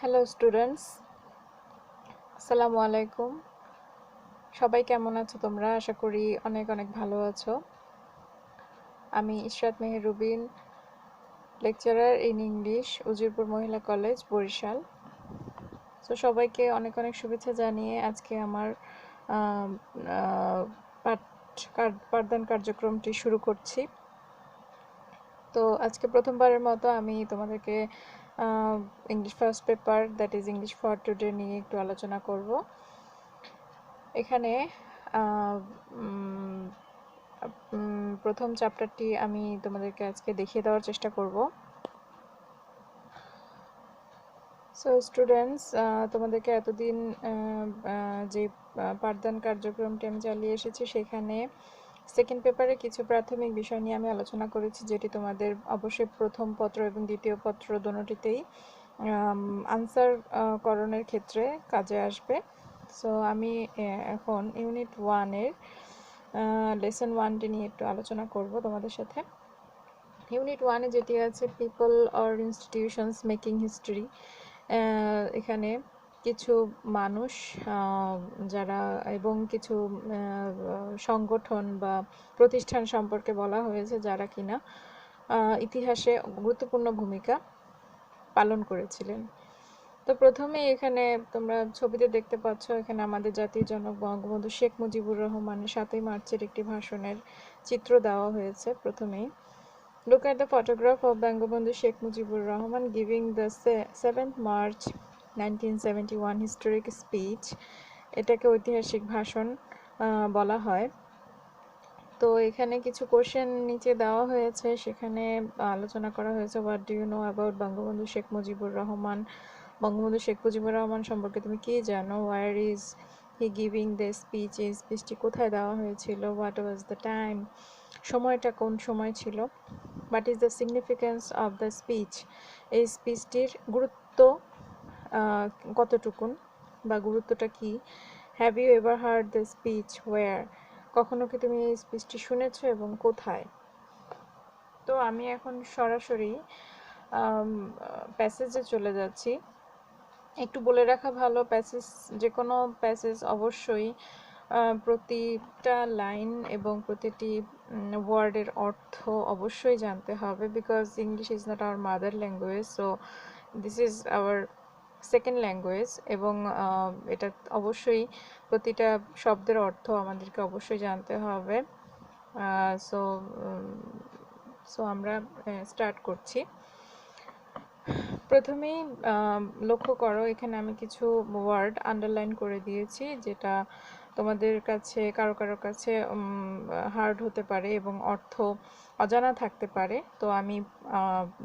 Hello students, আসসালামু আলাইকুম। সবাই কেমন আছো তোমরা? আশা করি অনেক অনেক ভালো আছো। আমি Ishrat Meher Rubin, lecturer in English, Ujirpur Mohila college, Barishal. তো সবাইকে অনেক অনেক শুভেচ্ছা জানিয়ে আজকে আমার আহ, আহ, পাঠদান কার্যক্রমটি শুরু করছি। তো আজকে প্রথমবারের মতো আমি তোমাদেরকে English first paper, that is English for today, নিয়ে একটু আলোচনা করব। এখানে প্রথম চ্যাপ্টারটি আমি তোমাদেরকে আজকে দেখিয়ে দেওয়ার চেষ্টা করব। সো স্টুডেন্টস, তোমাদেরকে এতদিন যে পাঠদান কার্যক্রমটি আমি চালিয়ে এসেছি সেখানে সেকেন্ড পেপারে কিছু প্রাথমিক বিষয় নিয়ে আমি আলোচনা করেছি, যেটি তোমাদের অবশ্যই প্রথম পত্র এবং দ্বিতীয় পত্র দুটোতেই আনসার করণের ক্ষেত্রে কাজে আসবে। সো আমি এখন ইউনিট 1-এর লেসন 1টি নিয়ে একটু আলোচনা করব তোমাদের সাথে। ইউনিট 1-এ যেটি আছে people or institutions making history, এখানে কিছু মানুষ যারা এবং কিছু সংগঠন বা প্রতিষ্ঠান সম্পর্কে বলা হয়েছে যারা কিনা ইতিহাসে গুরুত্বপূর্ণ ভূমিকা পালন করেছিলেন। তো প্রথমে এখানে তোমরা ছবিতে দেখতে পাচ্ছ, এখানে আমাদের জাতির জনক বঙ্গবন্ধু শেখ মুজিবুর রহমানের 7ই মার্চের একটি ভাষণের চিত্র দেওয়া হয়েছে। প্রথমেই look at the photograph of Bangabandhu Sheikh Mujibur Rahman giving the 7th March 1971 historic speech. এটাকে ঐতিহাসিক ভাষণ বলা হয়। তো এখানে কিছু কোশ্চেন নিচে দেওয়া হয়েছে, সেখানে আলোচনা করা হয়েছে what do you know about Bangabandhu Sheikh Mujibur Rahman. Bangabandhu Sheikh Mujibur Rahman সম্পর্কে তুমি কি জানো? Where is he giving the speech, এই স্পিচটি কোথায় দেওয়া হয়েছিল? হোয়াট ওয়াজ দ্য টাইম, সময়টা কোন সময় ছিল? What is the significance of the speech, এই স্পিচটির গুরুত্ব কতটুকুন বা গুরুত্বটা কি? Have you ever heard the speech where, কখনো কি তুমি এই স্পিচটি শুনেছো এবং কোথায়? তো আমি এখন সরাসরি প্যাসেজে চলে যাচ্ছি। একটু বলে রাখা ভালো, প্যাসেজ, যে কোনো প্যাসেজ অবশ্যই প্রতিটা লাইন এবং প্রতিটি ওয়ার্ডের অর্থ অবশ্যই জানতে হবে, because English is not our mother language, so this is our second language. এবং এটা অবশ্যই প্রতিটা শব্দের অর্থ আমাদেরকে অবশ্যই জানতে হবে। সো সো আমরা স্টার্ট করছি। প্রথমেই লক্ষ্য করো, এখানে আমি কিছু ওয়ার্ড আন্ডারলাইন করে দিয়েছি, যেটা তোমাদের কাছে কারো কারো কাছে হার্ড হতে পারে এবং অর্থ অজানা থাকতে পারে। তো আমি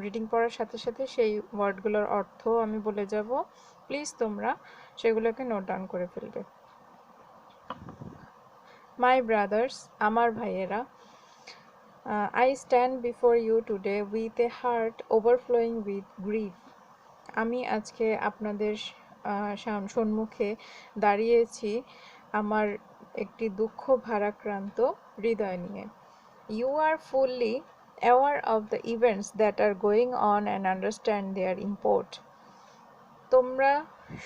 রিডিং পড়ার সাথে সাথে সেই ওয়ার্ডগুলোর অর্থ আমি বলে যাব, প্লিজ তোমরা সেগুলোকে নোট ডাউন করে ফেলবে। মাই ব্রাদার্স, আমার ভাইয়েরা, I stand before you today with a heart overflowing with grief. আমি আজকে আপনাদের সম্মুখে দাঁড়িয়েছি আমার একটি দুঃখ ভারাক্রান্ত হৃদয় নিয়ে। You are fully aware of the events that are going on and understand their import. তোমরা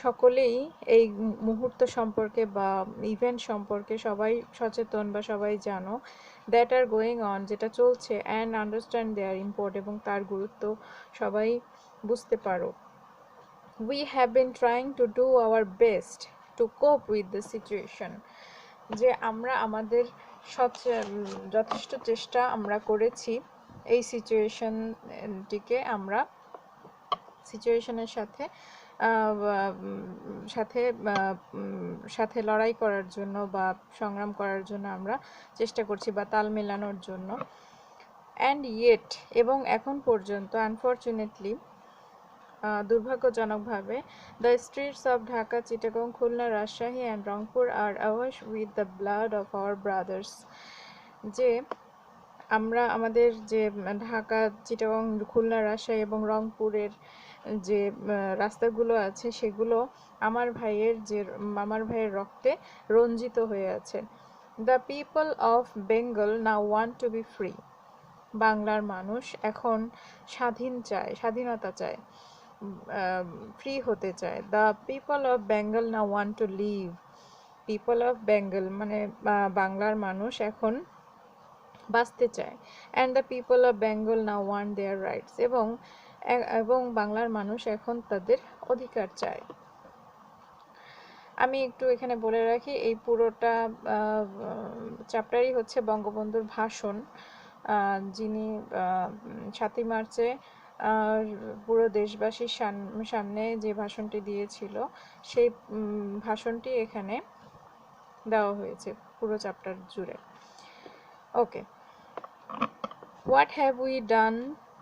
সকলেই এই মুহূর্ত সম্পর্কে বা ইভেন্ট সম্পর্কে সবাই সচেতন বা সবাই জানো, দ্যাট আর গোয়িং অন, যেটা চলছে, অ্যান্ড আন্ডারস্ট্যান্ড দেয়ার ইম্পোর্ট, এবং তার গুরুত্ব সবাই বুঝতে পারো। We have been trying to do our best to কোপ উইথ দ্য সিচুয়েশন, যে আমরা আমাদের যথেষ্ট চেষ্টা আমরা করেছি এই সিচুয়েশনের সাথে সাথে সাথে লড়াই করার জন্য বা সংগ্রাম করার জন্য আমরা চেষ্টা করছি বা তাল মেলানোর জন্য। অ্যান্ড ইয়েট, এবং এখন পর্যন্ত, আনফর্চুনেটলি, দুর্ভাগ্যজনকভাবে, the streets of Dhaka, Chittagong, Khulna, Rajshahi and Rangpur are awash with the blood of our brothers, যে আমরা আমাদের যে ঢাকা, চিটাগং, খুলনা, রাজশাহী এবং রংপুরের যে রাস্তাগুলো আছে সেগুলো আমার ভাইয়ের রক্তে রঞ্জিত হয়ে আছে। The people of Bengal now want to be free, বাংলার মানুষ এখন স্বাধীনতা চায়। ফ্রি হতে চায়। The people of Bengal now want to live. People of Bengal মানে বাংলার মানুষ এখন বাঁচতে চায়। And the people of Bengal now want their rights, এবং বাংলার মানুষ এখন তাদের অধিকার চায়। আমি একটু এখানে বলে রাখি, এই পুরোটা চ্যাপ্টারই হচ্ছে বঙ্গবন্ধুর ভাষণ, যিনি 7ই মার্চে পুরো দেশবাসীর সামনে যে ভাষণটি দিয়েছিল, সেই ভাষণটি এখানে দেওয়া হয়েছে পুরো চ্যাপ্টার জুড়ে। Okay, what have we done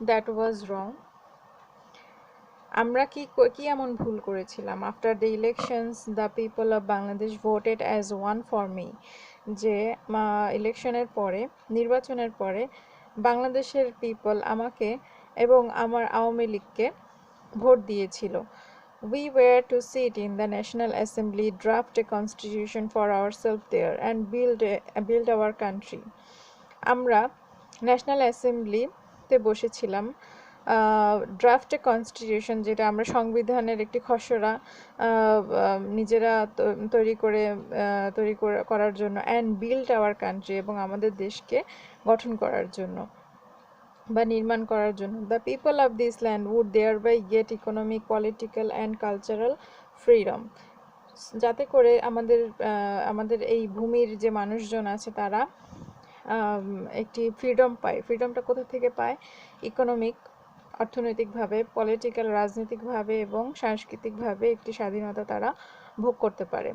that was wrong? আমরা কি এমন ভুল করেছিলাম? After the elections the people of Bangladesh voted as one for me, যে ইলেকশনের পরে, নির্বাচনের পরে বাংলাদেশের পিপল আমাকে এবং আমার আওয়ামী লীগকে ভোট দিয়েছিল। We were to sit in the National Assembly, draft a constitution for ourselves there and build our country. আমরা ন্যাশনাল অ্যাসেম্বলিতে বসেছিলাম, ড্রাফট এ কনস্টিটিউশন, যেটা আমরা সংবিধানের একটি খসড়া নিজেরা তৈরি করার জন্য, অ্যান্ড বিল্ড আওয়ার কান্ট্রি, এবং আমাদের দেশকে গঠন করার জন্য বা নির্মাণ করার জন্য। The people of this land would their by get economic, political and cultural freedom, যাতে করে আমাদের এই ভূমির যে মানুষজন আছে তারা একটি ফ্রিডম পায়। ফ্রিডমটা কোথা থেকে পায়? ইকোনমিক, অর্থনৈতিকভাবে, পলিটিক্যাল, রাজনৈতিকভাবে এবং সাংস্কৃতিকভাবে একটি স্বাধীনতা তারা ভোগ করতে পারে।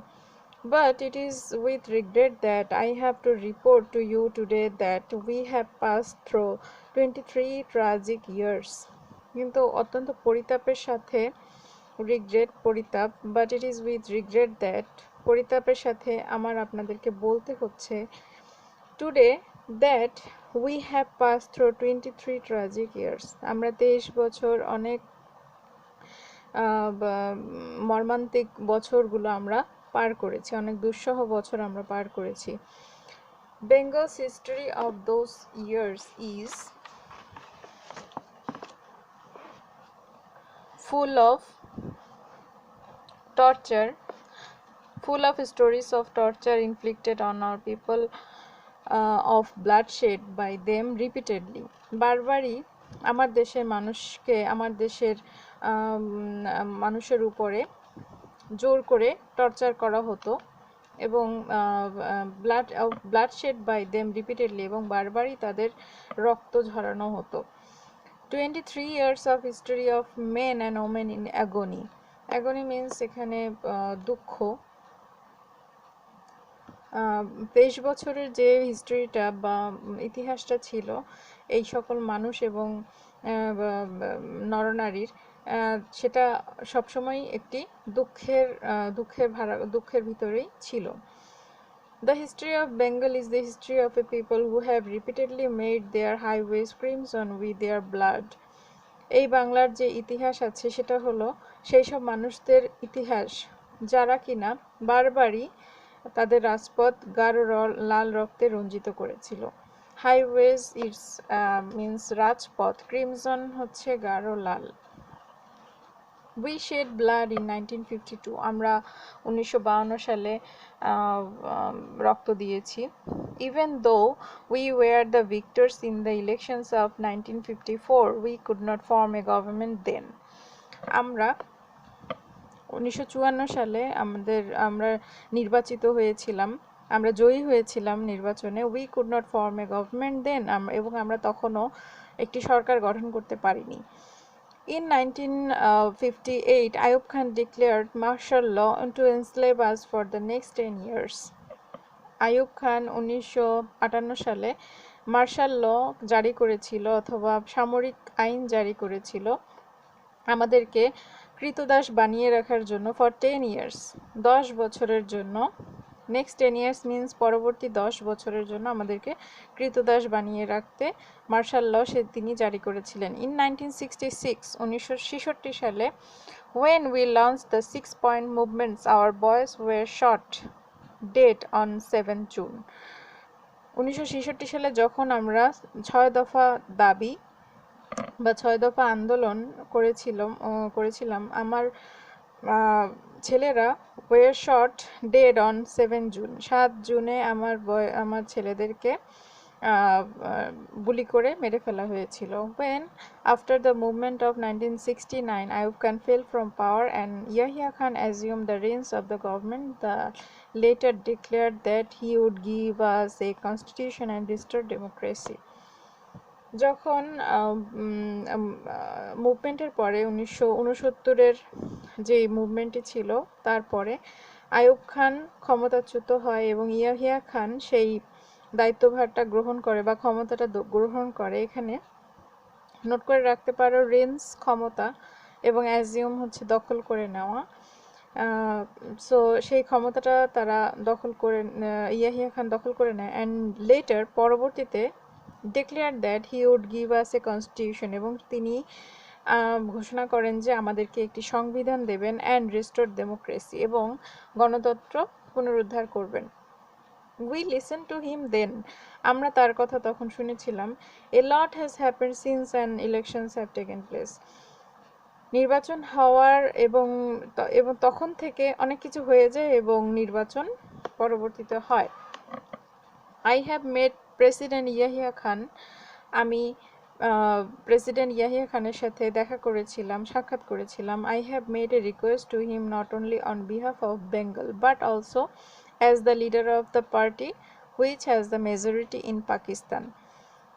But it is with regret that I have to report to you today that we have passed through 23 tragic years. কিন্তু অত্যন্ত পরিতাপের সাথে, পরিতাপ, but it is with regret that, পরিতাপের সাথে আমার আপনাদেরকে বলতে হচ্ছে today that we have passed through 23 tragic years. আমরা 23 বছর, অনেক মর্মান্তিক বছরগুলো আমরা পার করেছি, অনেক দুঃসহ বছর আমরা পার করেছি। Bengal's history of those years is full of torture, full of stories of torture inflicted on our people, of bloodshed by them repeatedly. বারবারই আমার দেশের মানুষকে, আমার দেশের মানুষের উপরে জোর করে টর্চার করা হতো, এবং ব্লাডশেড বাই দেম রিপিটেডলি, এবং বারবারই তাদের রক্ত ঝরানো হতো। 23 years of history of men and women in agony. Agony means এখানে দুঃখ। 23 বছরের যে হিস্ট্রিটা বা ইতিহাসটা ছিল এই সকল মানুষ এবং নরনারীর, সেটা সবসময় একটি দুঃখের ভিতরেই ছিল। The history of Bengal is the history of a people who have repeatedly made their highways crimson with their blood. এই বাংলার যে ইতিহাস আছে সেটা হলো সেই সব মানুষদের ইতিহাস যারা কিনা বারবারই তাদের রাজপথ গাঢ় লাল রক্তে রঞ্জিত করেছিল। হাইওয়েজ ইটস মিন্স রাজপথ, ক্রিমজন হচ্ছে গাঢ় লাল। We shed blood in 1952. আমরা 1952 সালে রক্ত দিয়েছি। Even though we were the victors in the elections of 1954, we could not form a government then. আমরা 1954 সালে আমরা নির্বাচিত হয়েছিলাম, আমরা জয়ী হয়েছিলাম নির্বাচনে। We could not form a government then, এবং আমরা তখনও একটি সরকার গঠন করতে পারিনি। In 1958, Ayub Khan declared martial law to enslave us for the next 10 years. Ayub Khan 1958 সালে মার্শাল ল জারি করেছিল, অথবা সামরিক আইন জারি করেছিল আমাদেরকে কৃতদাস বানিয়ে রাখার জন্য ফর 10 years, 10 বছরের জন্য। নেক্সট 10 years মিন্স পরবর্তী 10 বছরের জন্য আমাদেরকে কৃতদাস বানিয়ে রাখতে মার্শাল ল তিনি জারি করেছিলেন। ইন 1966 সালে when we launched the 6 point movements, our boys were shot dead on 7 June. 1966 সালে যখন আমরা 6 দফা দাবি বা 6 দফা আন্দোলন করেছিলাম আমার ছেলেরা way shot dead on 7 June. 7 জুনে আমার ছেলেদেরকে গুলি করে মেরে ফেলা হয়েছিল। When after the movement of 1969 Ayub Khan fell from power and Yahya Khan assumed the reins of the government, the later declared that he would give us a constitution and restore democracy. যখন মুভমেন্টের পরে 1969-এর যে মুভমেন্টটি ছিল তারপরে আইয়ুব খান ক্ষমতাচ্যুত হয় এবং ইয়াহিয়া খান সেই দায়িত্বভারটা গ্রহণ করে বা ক্ষমতাটা গ্রহণ করে। এখানে নোট করে রাখতে পারো রেঞ্জ ক্ষমতা এবং অ্যাজিউম হচ্ছে দখল করে নেওয়া। সো সেই ক্ষমতাটা তারা ইয়াহিয়া খান দখল করে নেয় অ্যান্ড লেটার পরবর্তীতে declared that he would give us a constitution এবং তিনি ঘোষণা করেন যে আমাদেরকে একটি সংবিধান দেবেন and restore democracy এবং গণতন্ত্র পুনরুদ্ধার করবেন। We listened to him then. আমরা তার কথা তখন শুনেছিলাম। A lot has happened since and elections have taken place. নির্বাচন হওয়ার এবং তখন থেকে অনেক কিছু হয়ে যায় এবং নির্বাচন পরবর্তীতে হয়। I have met president Yahya Khan. আমি প্রেসিডেন্ট ইয়াহিয়া খানের সাথে সাক্ষাৎ করেছিলাম। I have made a request to him not only on behalf of Bengal but also as the leader of the party which has the majority in Pakistan.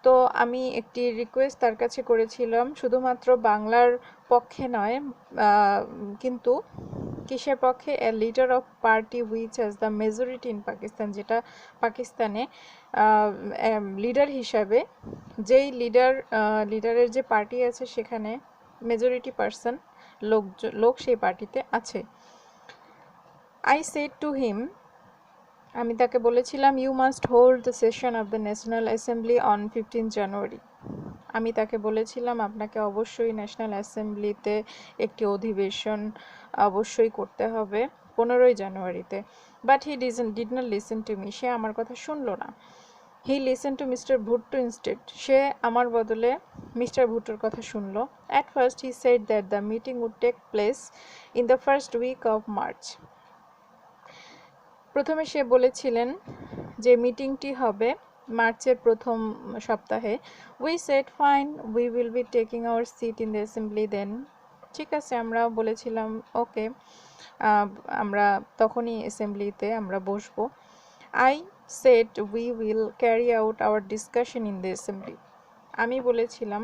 তো আমি একটি request তার কাছে করেছিলাম শুধুমাত্র বাংলার পক্ষে নয়, কিন্তু কিসের পক্ষে? A leader off party which has the majority in Pakistan, যেটা পাকিস্তানে লিডার হিসাবে যেই লিডারের যে পার্টি আছে সেখানে মেজরিটি পার্সন লোক সেই পার্টিতে আছে। আই সেড টু হিম, আমি তাকে বলেছিলাম, you must hold the session of the national assembly on 15 January. আমি তাকে বলেছিলাম আপনাকে অবশ্যই ন্যাশনাল অ্যাসেম্বলিতে একটি অধিবেশন অবশ্যই করতে হবে 15 জানুয়ারিতে। But he did not listen to me, সে আমার কথা শুনলো না। He listen to mister Bhutto instead, সে আমার বদলে মিস্টার ভুট্টোর কথা শুনলো। At first he said that the meeting would take place in the first week of March. প্রথমে সে বলেছিলেন যে মিটিংটি হবে মার্চের প্রথম সপ্তাহে। We said fine, we will be taking our seat in the assembly then. ঠিক আছে, আমরা বলেছিলাম ওকে, আমরা তখনই অ্যাসেম্বলিতে আমরা বসবো। I said we will carry out hour discussion in the assembly. আমি বলেছিলাম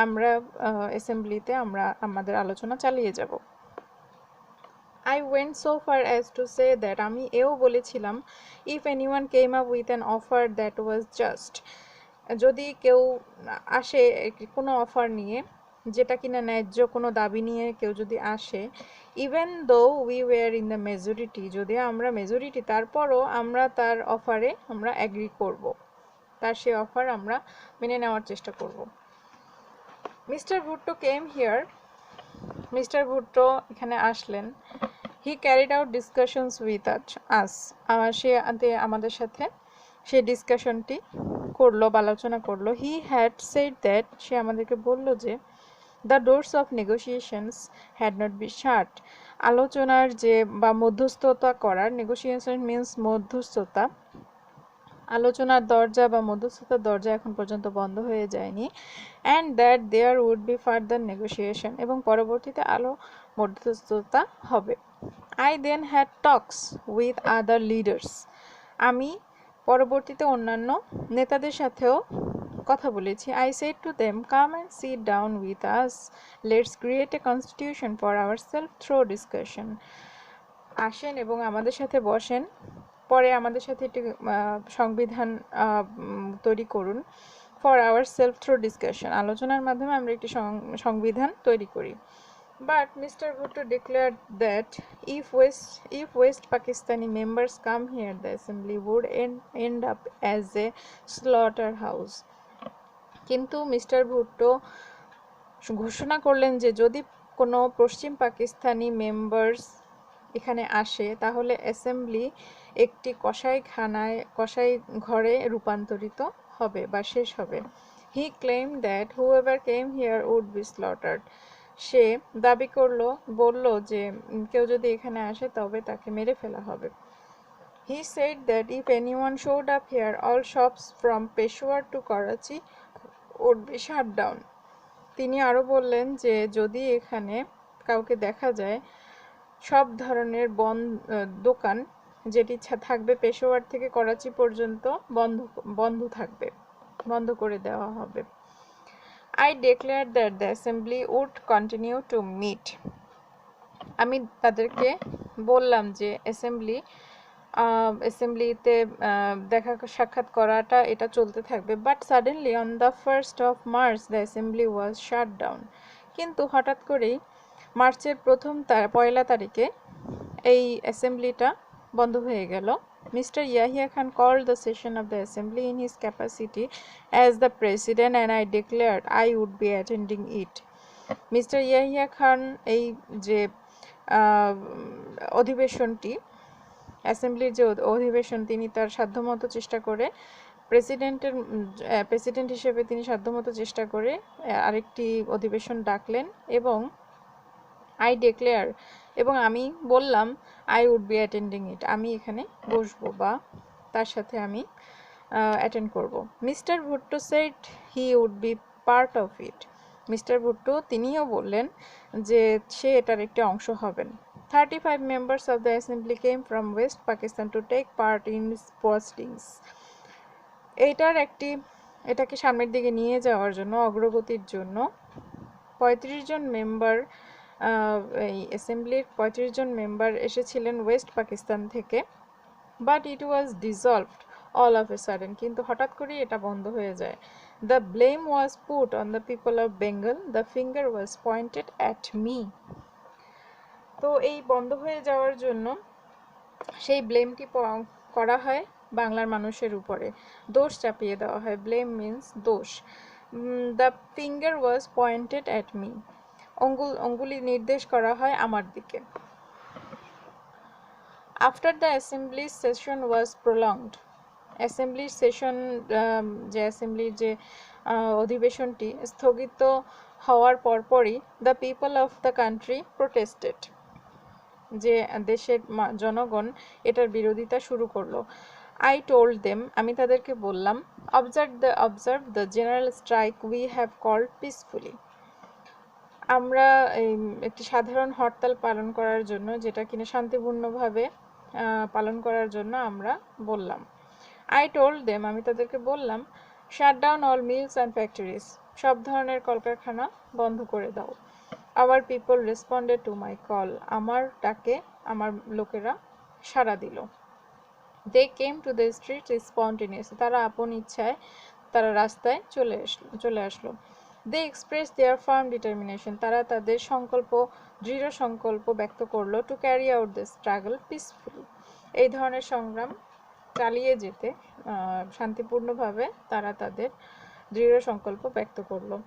আমরা অ্যাসেম্বলিতে আমাদের আলোচনা চালিয়ে যাব। I went so far as to say that আমি এও বলেছিলাম, if anyone came up with an offer that was just, যদি কেউ আসে কোনো অফার নিয়ে যেটা কিনা ন্যায্য কোনো দাবি নিয়ে কেউ যদি আসে, even though we were in the majority, যদিও আমরা মেজরিটি, তারপরও আমরা তার অফারে আমরা অ্যাগ্রি করব, তার সে অফার আমরা মেনে নেওয়ার চেষ্টা করব। Mister Bhutto came here, mister Bhutto এখানে আসলেন। He carried out discussions with us, সে আমাদের সাথে সেই ডিসকাশনটি করলো বা আলোচনা করলো। হি হ্যাড সেড দ্যাট, সে আমাদেরকে বলল যে the doors of negotiations had not be shut, আলোচনার যে বা মধ্যস্থতা করার, নেগোসিয়েশন মিনস মধ্যস্থতা, আলোচনার দরজা বা মধ্যস্থতার দরজা এখন পর্যন্ত বন্ধ হয়ে যায়নি। And that there would be further negotiation, এবং পরবর্তীতে মধ্যস্থতা হবে। I then had talks with other leaders, আমি পরবর্তীতে অন্যান্য নেতাদের সাথেও কথা বলেছি। I said to them, come and sit down with us, let's create a constitution for ourself through discussion, আসেন এবং আমাদের সাথে বসেন, পরে আমাদের সাথে একটি সংবিধান তৈরি করুন, for our self through discussion, আলোচনার মাধ্যমে আমরা একটি সংবিধান তৈরি করি। But Mr. Bhutto declared that if West Pakistani members come here, the assembly would end up as a slaughterhouse. কিন্তু মিস্টার ভুট্টো ঘোষণা করলেন যে যদি কোনো পশ্চিম পাকিস্তানি মেম্বার্স এখানে আসে তাহলে অ্যাসেম্বলি একটি কসাই ঘরে রূপান্তরিত হবে বা শেষ হবে। He claimed that whoever came here would be slaughtered. সে দাবি করলো, বলল যে কেউ যদি এখানে আসে তবে তাকে মেরে ফেলা হবে। He said that if anyone showed up here, all shops from Peshawar to Karachi would be shut down. তিনি আরো বললেন যে যদি এখানে কাউকে দেখা যায়, সব ধরনের দোকান যেটি থাকবে পেশোয়ার থেকে করাচি পর্যন্ত বন্ধ করে দেওয়া হবে। I declared that the assembly would continue to meet. আমি তাদেরকে বললাম যে অ্যাসেম্বলিতে দেখা সাক্ষাৎ করাটা এটা চলতে থাকবে। But suddenly on the 1st of March the assembly was shut down. কিন্তু হঠাৎ করেই মার্চের পয়লা তারিখে এই অ্যাসেম্বলিটা বন্ধ হয়ে গেল। Mr. Yahya Khan called the session of the assembly in his capacity as the president and I declared I would be attending it. Mr. Yahya Khan এই যে অধিবেশনটি, অ্যাসেম্বলির যে অধিবেশন, তিনি তার সাধ্যমতো চেষ্টা করে প্রেসিডেন্ট হিসেবে তিনি সাধ্যমতো চেষ্টা করে আরেকটি অধিবেশন ডাকলেন এবং আই ডিক্লেয়ার এবং আমি বললাম I would be attending it, আমি এখানে বসবো বা তার সাথে আমি অ্যাটেন্ড করব। Mister Bhutto said he would be part of it. Mister Bhutto তিনিও বললেন যে সে এটার একটি অংশ হবেন। 35 members of the assembly came from West Pakistan to take part in postings. এটাকে সামনের দিকে নিয়ে যাওয়ার জন্য, অগ্রগতির জন্য 35 জন মেম্বার, এই অ্যাসেম্বলির 35 জন মেম্বার এসেছিলেন ওয়েস্ট পাকিস্তান থেকে। But it was dissolved all of a sudden, কিন্তু হঠাৎ করেই এটা বন্ধ হয়ে যায়। The blame was put on the people of Bengal, the finger was pointed at me. তো এই বন্ধ হয়ে যাওয়ার জন্য সেই ব্লেমটি করা হয় বাংলার মানুষের উপরে, দোষ চাপিয়ে দেওয়া হয়। ব্লেম মিন্স দোষ। The finger was pointed at me, অঙ্গুলি নির্দেশ করা হয় আমার দিকে। After the assembly session was prolonged, অ্যাসেম্বলির সেশন যে অ্যাসেম্বলির যে অধিবেশনটি স্থগিত হওয়ার পরপরই the people of the country protested, যে দেশের জনগণ এটার বিরোধিতা শুরু করলো। I told them, আমি তাদেরকে বললাম, observe the general strike we have called peacefully. আমরা একটি সাধারণ হরতাল পালন করার জন্য, যেটা কিনা শান্তিপূর্ণভাবে পালন করার জন্য আমরা বললাম। I told them, আমি তাদেরকে বললাম, shut down all mills and factories, সব ধরনের কলকারখানা বন্ধ করে দাও। Our people responded to my call, আমার ডাকে আমার লোকেরা সাড়া দিল। They came to the street spontaneously, তারা আপন ইচ্ছায় তারা রাস্তায় চলে আসলো। They expressed their firm determination, তারা তাদের দৃঢ় সংকল্প ব্যক্ত করলো to carry out the struggle peacefully, এই ধরনের সংগ্রাম চালিয়ে যেতে শান্তিপূর্ণভাবে তারা তাদের দৃঢ় সংকল্প ব্যক্ত করলো।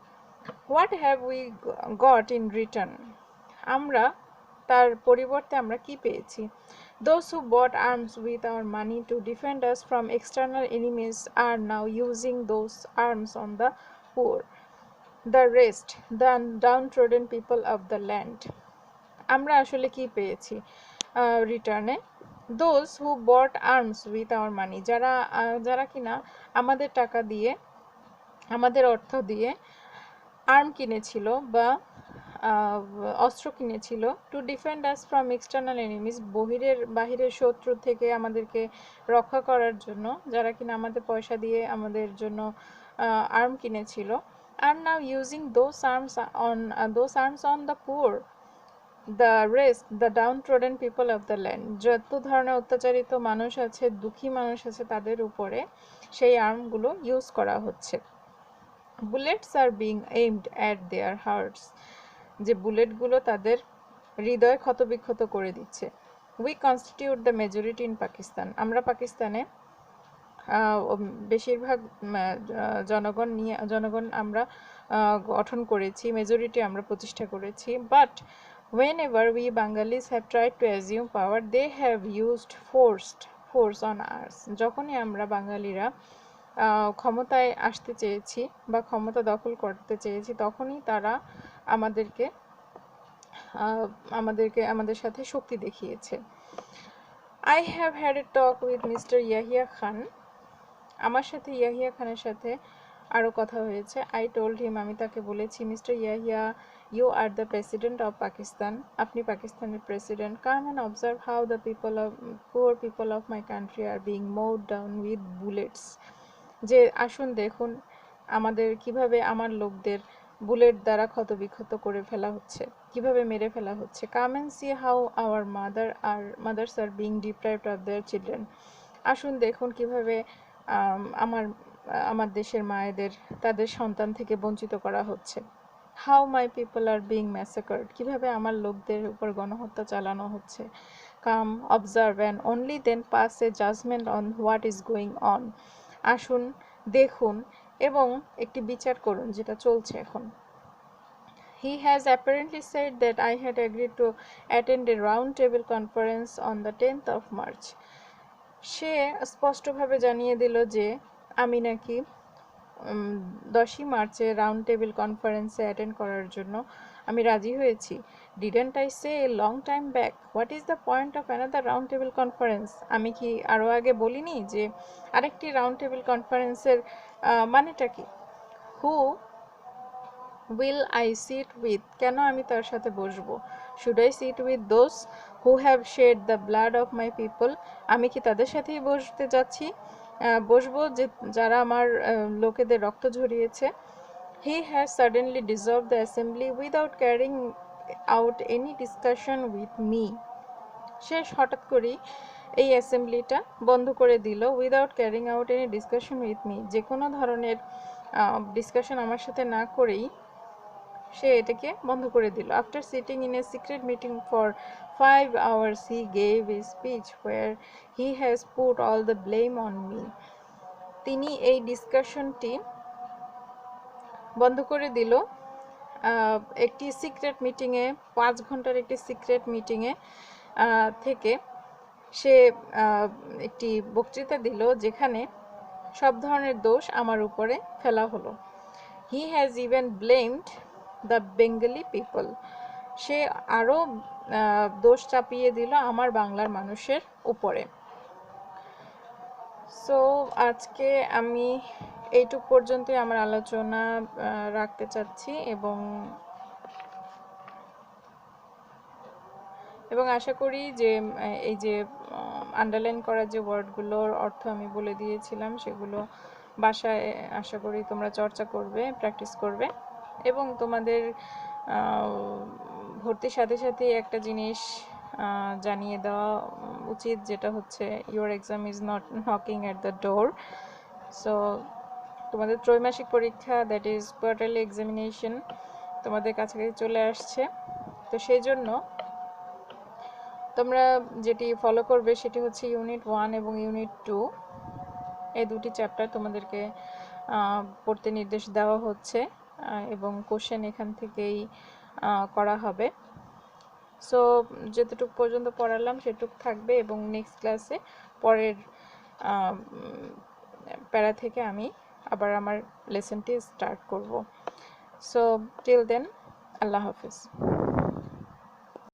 What have we got in return? আমরা তার পরিবর্তে আমরা কি পেয়েছি? Those who bought arms with our money to defend us from external enemies are now using those arms on the poor, the rest, the downtrodden people of the land. আমরা আসলে কি পেয়েছি রিটার্নে? Those who bought arms with our money, যারা কিনা আমাদের টাকা দিয়ে, আমাদের অর্থ দিয়ে আর্ম কিনেছিল বা অস্ত্র কিনেছিল, to defend us from external enemies, বাহিরের শত্রু থেকে আমাদেরকে রক্ষা করার জন্য, যারা কিনা আমাদের পয়সা দিয়ে আমাদের জন্য আর্ম কিনেছিল, are now using those arms on the poor, the rest, the downtrodden people of the land, যত ধরনের অত্যাচারিত মানুষ আছে, দুঃখী মানুষ আছে, তাদের উপরে সেই আর্মগুলো ইউজ করা হচ্ছে। Bullets are being aimed at their hearts, যে বুলেটগুলো তাদের হৃদয় ক্ষতবিক্ষত করে দিচ্ছে। We constitute the majority in Pakistan, আমরা পাকিস্তানে বেশিরভাগ জনগণ আমরা গঠন করেছি, মেজরিটি আমরা প্রতিষ্ঠা করেছি। But whenever we Bengalis have tried to assume power, they have used force on us, যখনই আমরা বাঙালিরা ক্ষমতায় আসতে চেয়েছি বা ক্ষমতা দখল করতে চেয়েছি, তখনই তারা আমাদেরকে আমাদের সাথে শক্তি দেখিয়েছে। I have had a talk with Mr. Yahya Khan. আমার সাথে ইয়াহিয়া খানের সাথে আরও কথা হয়েছে। I told him, আমি তাকে বলেছি, Mr. Yahya, you are the president of Pakistan. আপনি পাকিস্তানের president. Come and observe how the poor people of my country are being mowed down with bullets. যে আসুন দেখুন কিভাবে আমার লোকদের বুলেট দ্বারা ক্ষতবিক্ষত করে ফেলা হচ্ছে, কিভাবে মেরে ফেলা হচ্ছে। Come and see how our mothers are being deprived of their children. আসুন দেখুন কিভাবে আমার দেশের মায়েদের তাদের সন্তান থেকে বঞ্চিত করা হচ্ছে। How my people are being massacred. কিভাবে আমার লোকদের উপর গণহত্যা চালানো হচ্ছে। Come, observe and only then pass a judgment on what is going on. আসুন দেখুন এবং একটি বিচার করুন যেটা চলছে এখন। He has apparently said that I had agreed to attend a round table conference on the 10th of March. সে স্পষ্টভাবে জানিয়ে দিল যে আমি নাকি 10ই মার্চে রাউন্ড টেবিল কনফারেন্সে অ্যাটেন্ড করার জন্য আমি রাজি হয়েছি। Didn't I say a long time back, what is the point of another round table conference? আমি কি আরও আগে বলিনি যে আরেকটি রাউন্ড টেবিল কনফারেন্সের মানেটা কি? Who will I sit with? কেন আমি তার সাথে বসবো? Should I sit with those who have shed the blood of my people? আমি কি তাদের সাথেই বসবো যে যারা আমার লোকেদের রক্ত ঝরিয়েছে? He has suddenly dissolved the assembly without carrying out any discussion with me. সে হঠাৎ করেই এই অ্যাসেম্বলিটা বন্ধ করে দিল without carrying out any discussion with me. যে কোনো ধরনের ডিসকাশন আমার সাথে না করেই সে এটাকে বন্ধ করে দিল। After sitting in a secret meeting for 5 hours he gave a speech where he has put all the blame on me. তিনি এই ডিসকাশনটি বন্ধ করে দিল একটি সিক্রেট মিটিংয়ে, 5 ঘন্টার একটি সিক্রেট মিটিংয়ে থেকে সে একটি বক্তৃতা দিল যেখানে সব ধরনের দোষ আমার উপরে ফেলা হলো। He has even blamed the Bengali people. সে আরও দোষ চাপিয়ে দিল আমার বাংলার মানুষের উপরে। সো আজকে আমি এইটুক পর্যন্তই আমার আলোচনা রাখতে চাচ্ছি এবং আশা করি যে এই যে আন্ডারলাইন করা যে ওয়ার্ডগুলোর অর্থ আমি বলে দিয়েছিলাম সেগুলো বাসায় আশা করি তোমরা চর্চা করবে, প্র্যাকটিস করবে এবং তোমাদের ভর্তির সাথে সাথে একটা জিনিস জানিয়ে দেওয়া উচিত, যেটা হচ্ছে your exam is not knocking at the door. So তোমাদের ত্রৈমাসিক পরীক্ষা, দ্যাট ইজ কোয়ার্টারলি এক্সামিনেশন, তোমাদের কাছাকাছি চলে আসছে। তো সেই জন্য তোমরা যেটি ফলো করবে সেটি হচ্ছে ইউনিট 1 এবং ইউনিট 2, এই দুটি চ্যাপ্টার তোমাদেরকে পড়তে নির্দেশ দেওয়া হচ্ছে এবং কোশ্চেন এখান থেকেই করা হবে। সো যতটুকু পর্যন্ত পড়ালাম সেটুকু থাকবে এবং নেক্সট ক্লাসে পরের প্যারা থেকে আমি আবার আমার লেসনটি স্টার্ট করব। সো টিল দেন, আল্লাহ হাফিজ।